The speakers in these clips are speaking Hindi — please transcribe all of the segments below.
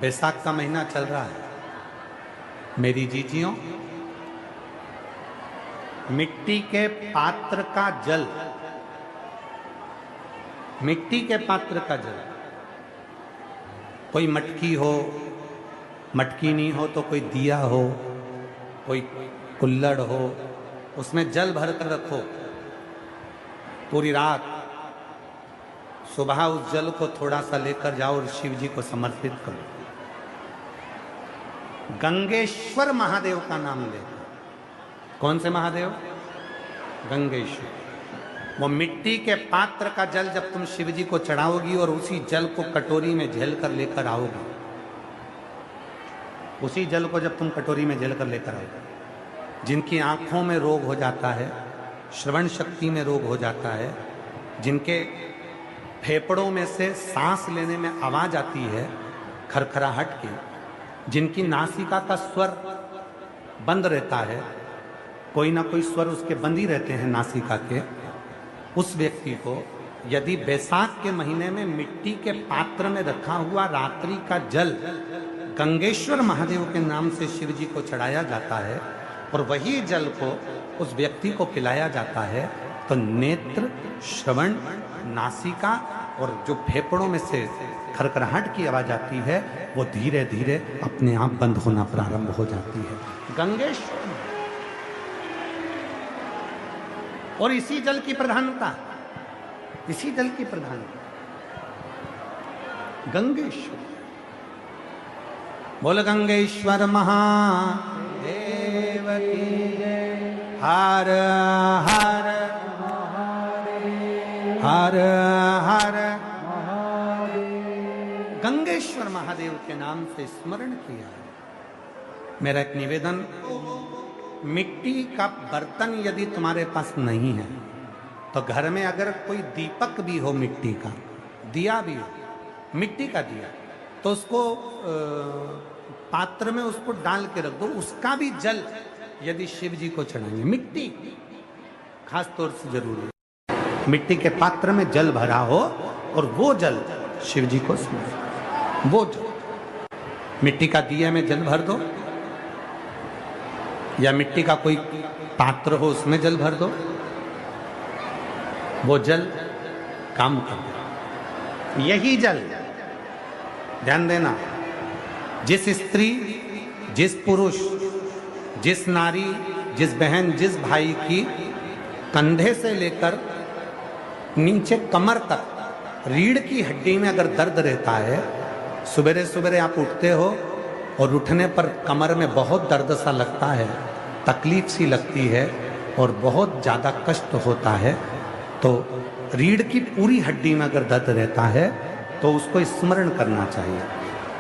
बैसाख का महीना चल रहा है। मेरी जीजियों, मिट्टी के पात्र का जल, मिट्टी के पात्र का जल, कोई मटकी हो, मटकी नहीं हो तो कोई दिया हो, कोई कुल्हड़ हो, उसमें जल भर कर रखो। पूरी रात, सुबह उस जल को थोड़ा सा लेकर जाओ और शिव जी को समर्पित करो। गंगेश्वर महादेव का नाम लेकर। कौन से महादेव? गंगेश्वर। वो मिट्टी के पात्र का जल जब तुम शिव जी को चढ़ाओगी और उसी जल को कटोरी में झेल कर लेकर आओगी, उसी जल को जब तुम कटोरी में झेल कर लेकर आओगे, जिनकी आंखों में रोग हो जाता है, श्रवण शक्ति में रोग हो जाता है, जिनके फेफड़ों में से सांस लेने में आवाज आती है खरखराहट की, जिनकी नासिका का स्वर बंद रहता है, कोई ना कोई स्वर उसके बंद ही रहते हैं नासिका के, उस व्यक्ति को यदि बैसाख के महीने में मिट्टी के पात्र में रखा हुआ रात्रि का जल गंगेश्वर महादेव के नाम से शिव जी को चढ़ाया जाता है और वही जल को उस व्यक्ति को पिलाया जाता है, तो नेत्र, श्रवण, नासिका और जो फेफड़ों में से खरखराहट की आवाज आती है वो धीरे धीरे अपने आप बंद होना प्रारंभ हो जाती है। गंगेश्वर। और इसी जल की प्रधानता, इसी जल की प्रधानता गंगेश्वर। बोल गंगेश्वर महादेव की जय। हर हर हर हर महादेव। गंगेश्वर महादेव के नाम से स्मरण किया। मेरा एक निवेदन, मिट्टी का बर्तन यदि तुम्हारे पास नहीं है तो घर में अगर कोई दीपक भी हो, मिट्टी का दिया भी हो, मिट्टी का दिया, तो उसको पात्र में उसको डाल के रख दो। उसका भी जल यदि शिव जी को चढ़ाएंगे, मिट्टी खास तौर से जरूरी है, मिट्टी के पात्र में जल भरा हो और वो जल शिव जी को समर्पित। वो जल मिट्टी का दिया में जल भर दो, या मिट्टी का कोई पात्र हो उसमें जल भर दो, वो जल काम कर दे। यही जल, ध्यान देना, जिस स्त्री, जिस पुरुष, जिस नारी, जिस बहन, जिस भाई की कंधे से लेकर नीचे कमर तक रीढ़ की हड्डी में अगर दर्द रहता है, सुबेरे सुबेरे आप उठते हो और उठने पर कमर में बहुत दर्द सा लगता है, तकलीफ सी लगती है और बहुत ज़्यादा कष्ट होता है, तो रीढ़ की पूरी हड्डी में अगर दर्द रहता है तो उसको स्मरण करना चाहिए।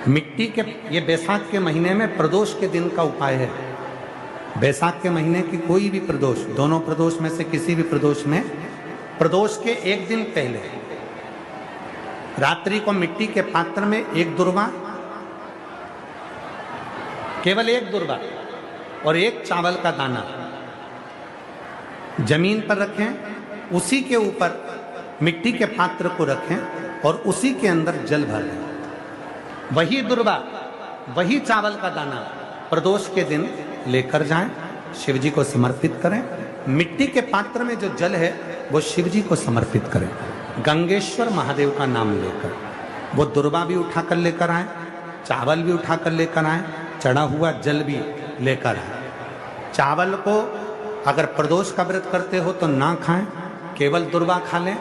मिट्टी के, ये बैसाख के महीने में प्रदोष के दिन का उपाय है। बैसाख के महीने की कोई भी प्रदोष, दोनों प्रदोष में से किसी भी प्रदोष में, प्रदोष के एक दिन पहले रात्रि को मिट्टी के पात्र में एक दुर्वा, केवल एक दुर्वा और एक चावल का दाना जमीन पर रखें, उसी के ऊपर मिट्टी के पात्र को रखें और उसी के अंदर जल भर दें। वही दुर्वा, वही चावल का दाना प्रदोष के दिन लेकर जाएं, शिव जी को समर्पित करें। मिट्टी के पात्र में जो जल है वो शिव जी को समर्पित करें, गंगेश्वर महादेव का नाम लेकर। वो दुर्वा भी उठाकर लेकर आए, चावल भी उठाकर लेकर आए, चढ़ा हुआ जल भी लेकर आए। चावल को अगर प्रदोष का व्रत करते हो तो ना खाएं, केवल दुर्वा खा लें,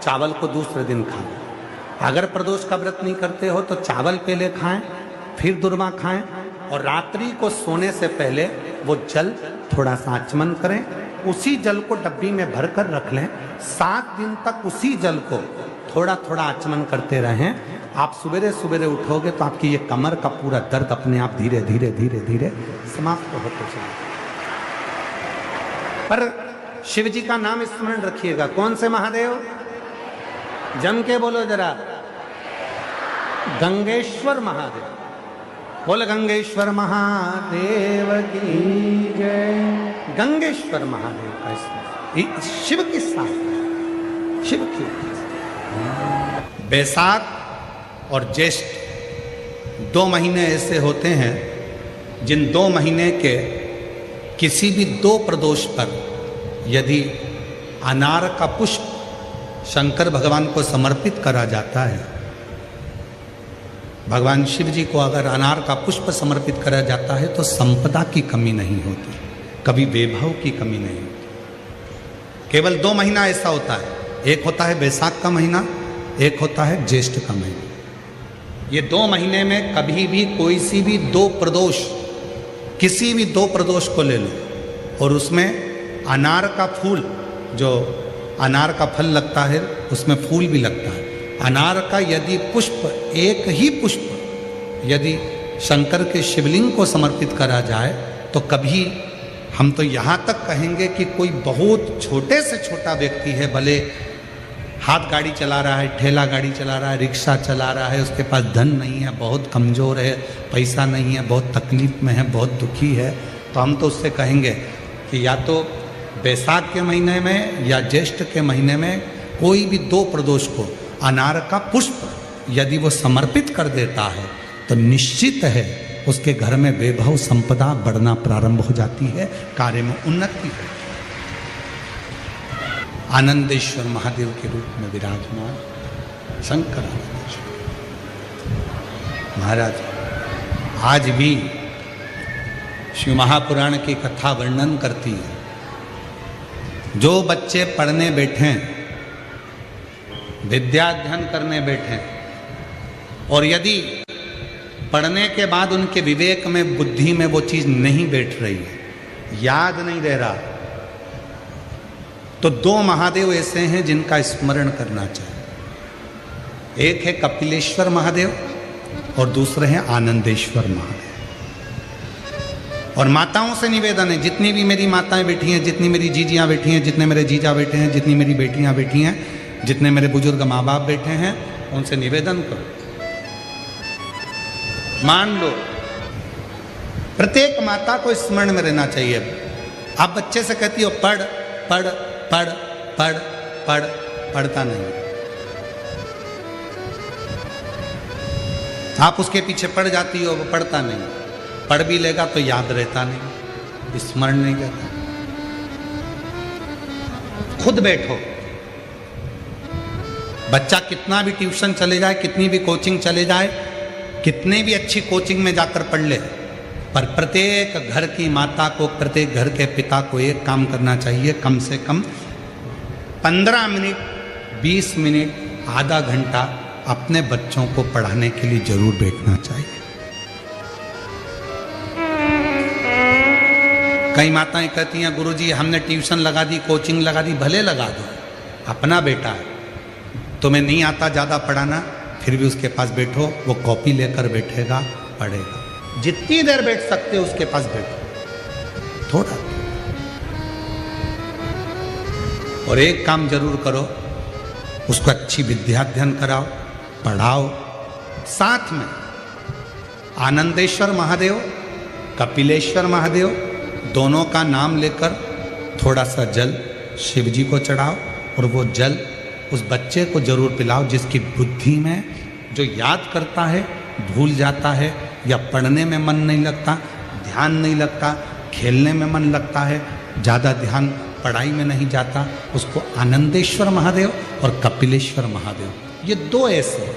चावल को दूसरे दिन खा लें। अगर प्रदोष का व्रत नहीं करते हो तो चावल पहले खाएं, फिर दुर्वा खाएं और रात्रि को सोने से पहले वो जल थोड़ा सा आचमन करें। उसी जल को डब्बी में भरकर रख लें, 7 दिन तक उसी जल को थोड़ा थोड़ा आचमन करते रहें। आप सुबेरे सुबेरे उठोगे तो आपकी ये कमर का पूरा दर्द अपने आप धीरे धीरे धीरे धीरे समाप्त होते चले। पर शिव जी का नाम स्मरण रखिएगा। कौन से महादेव? जम के बोलो जरा, गंगेश्वर महादेव। बोल गंगेश्वर महादेव की जय। गंगेश्वर महादेव का स्मरण शिव की साथ, शिव की। बैसाख और ज्येष्ठ 2 महीने ऐसे होते हैं जिन 2 महीने के किसी भी 2 प्रदोष पर यदि अनार का पुष्प शंकर भगवान को समर्पित करा जाता है, भगवान शिव जी को अगर अनार का पुष्प समर्पित करा जाता है तो संपदा की कमी नहीं होती, कभी वैभव की कमी नहीं होती। केवल 2 महीना ऐसा होता है, एक होता है बैसाख का महीना, एक होता है ज्येष्ठ का महीना। ये 2 महीने में कभी भी कोई सी भी 2 प्रदोष, किसी भी 2 प्रदोष को ले लो और उसमें अनार का फूल, जो अनार का फल लगता है उसमें फूल भी लगता है, अनार का यदि पुष्प, एक ही पुष्प यदि शंकर के शिवलिंग को समर्पित करा जाए तो कभी, हम तो यहाँ तक कहेंगे कि कोई बहुत छोटे से छोटा व्यक्ति है, भले हाथ गाड़ी चला रहा है, ठेला गाड़ी चला रहा है, रिक्शा चला रहा है, उसके पास धन नहीं है, बहुत कमज़ोर है, पैसा नहीं है, बहुत तकलीफ में है, बहुत दुखी है, तो हम तो उससे कहेंगे कि या तो बैसाख के महीने में या ज्येष्ठ के महीने में कोई भी 2 प्रदोष को अनार का पुष्प यदि वो समर्पित कर देता है तो निश्चित है उसके घर में वैभव संपदा बढ़ना प्रारंभ हो जाती है, कार्य में उन्नति है। आनंदेश्वर महादेव के रूप में विराजमान शंकर आनंदेश्वर महाराज आज भी शिव महापुराण की कथा वर्णन करती है। जो बच्चे पढ़ने बैठे, विद्याध्ययन करने बैठे और यदि पढ़ने के बाद उनके विवेक में, बुद्धि में वो चीज़ नहीं बैठ रही है, याद नहीं रह रहा, तो 2 महादेव ऐसे हैं जिनका स्मरण करना चाहिए। एक है कपिलेश्वर महादेव और दूसरे हैं आनंदेश्वर महादेव। और माताओं से निवेदन है, जितनी भी मेरी माताएं बैठी हैं, जितनी मेरी जीजियां बैठी हैं, जितने मेरे जीजा बैठे हैं, जितनी मेरी बेटियां बैठी हैं, जितने मेरे बुजुर्ग माँ बाप बैठे हैं, उनसे निवेदन करो, मान लो प्रत्येक माता को स्मरण में रहना चाहिए। आप बच्चे से कहती हो पढ़ पढ़ पढ़ पढ़ पढ़, पढ़ता नहीं, आप उसके पीछे पड़ जाती हो, वो पढ़ता नहीं, पढ़ भी लेगा तो याद रहता नहीं, स्मरण नहीं रहता। खुद बैठो, बच्चा कितना भी ट्यूशन चले जाए, कितनी भी कोचिंग चले जाए, कितने भी अच्छी कोचिंग में जाकर पढ़ ले, पर प्रत्येक घर की माता को, प्रत्येक घर के पिता को एक काम करना चाहिए, कम से कम 15 मिनट, 20 मिनट, आधा घंटा अपने बच्चों को पढ़ाने के लिए जरूर बैठना चाहिए। कई माताएं कहती हैं गुरुजी हमने ट्यूशन लगा दी, कोचिंग लगा दी, भले लगा दो, अपना बेटा है, तुम्हें नहीं आता ज़्यादा पढ़ाना, फिर भी उसके पास बैठो, वो कॉपी लेकर बैठेगा, पढ़ेगा, जितनी देर बैठ सकते हो उसके पास बैठो थोड़ा। और एक काम जरूर करो, उसको अच्छी विद्याध्ययन कराओ, पढ़ाओ, साथ में आनंदेश्वर महादेव, कपिलेश्वर महादेव, दोनों का नाम लेकर थोड़ा सा जल शिव जी को चढ़ाओ और वो जल उस बच्चे को जरूर पिलाओ जिसकी बुद्धि में, जो याद करता है भूल जाता है, या पढ़ने में मन नहीं लगता, ध्यान नहीं लगता, खेलने में मन लगता है, ज़्यादा ध्यान पढ़ाई में नहीं जाता, उसको आनंदेश्वर महादेव और कपिलेश्वर महादेव, ये 2 ऐसे।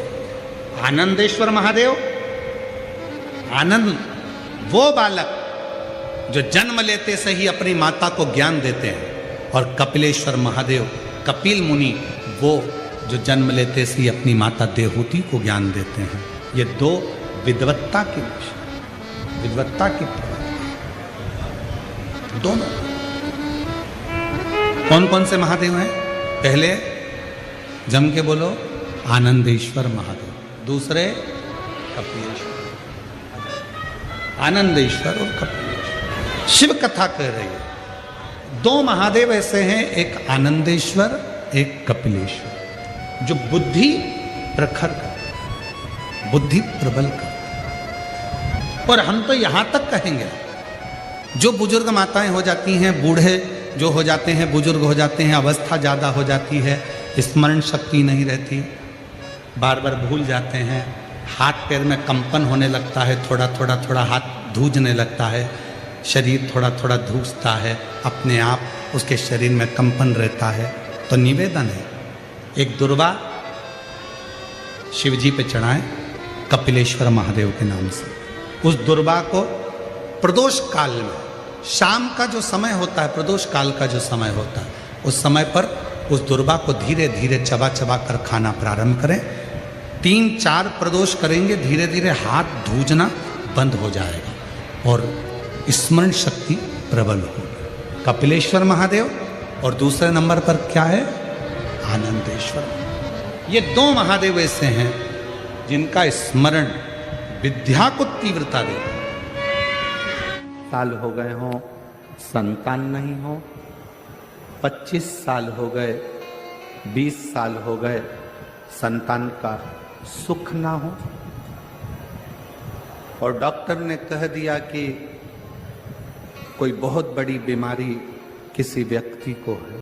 आनंदेश्वर महादेव, आनंद वो बालक जो जन्म लेते से ही अपनी माता को ज्ञान देते हैं, और कपिलेश्वर महादेव, कपिल मुनि, वो जो जन्म लेते से ही अपनी माता देवहूति को ज्ञान देते हैं। ये 2 विद्वत्ता के विषय, विद्वत्ता की दोनों। कौन कौन से महादेव हैं? पहले जम के बोलो, आनंदेश्वर महादेव, दूसरे कपिलेश्वर, आनंदेश्वर और कपिलेश्वर। शिव कथा कह रही है 2 महादेव ऐसे हैं, एक आनंदेश्वर, एक कपिलेश्वर, जो बुद्धि प्रखर करते, बुद्धि प्रबल करते। और हम तो यहां तक कहेंगे, जो बुजुर्ग माताएं हो जाती हैं, बूढ़े जो हो जाते हैं, बुजुर्ग हो जाते हैं, अवस्था ज़्यादा हो जाती है, स्मरण शक्ति नहीं रहती, बार बार भूल जाते हैं, हाथ पैर में कंपन होने लगता है, थोड़ा थोड़ा हाथ धूजने लगता है, शरीर थोड़ा थोड़ा धूजता है, अपने आप उसके शरीर में कंपन रहता है, तो निवेदन है एक दुर्वा शिव जी पे चढ़ाएं कपिलेश्वर महादेव के नाम से। उस दुर्वा को प्रदोष काल में, शाम का जो समय होता है, प्रदोष काल का जो समय होता है, उस समय पर उस दुर्वा को धीरे धीरे चबा चबा कर खाना प्रारंभ करें। 3-4 प्रदोष करेंगे, धीरे धीरे हाथ धूजना बंद हो जाएगा और स्मरण शक्ति प्रबल होगी। कपिलेश्वर महादेव और दूसरे नंबर पर क्या है? आनंदेश्वर। ये 2 महादेव ऐसे हैं जिनका स्मरण विद्या को तीव्रता देता है। साल हो गए हो, संतान नहीं हो, 25 साल हो गए, 20 साल हो गए, संतान का सुख ना हो, और डॉक्टर ने कह दिया कि कोई बहुत बड़ी बीमारी किसी व्यक्ति को है।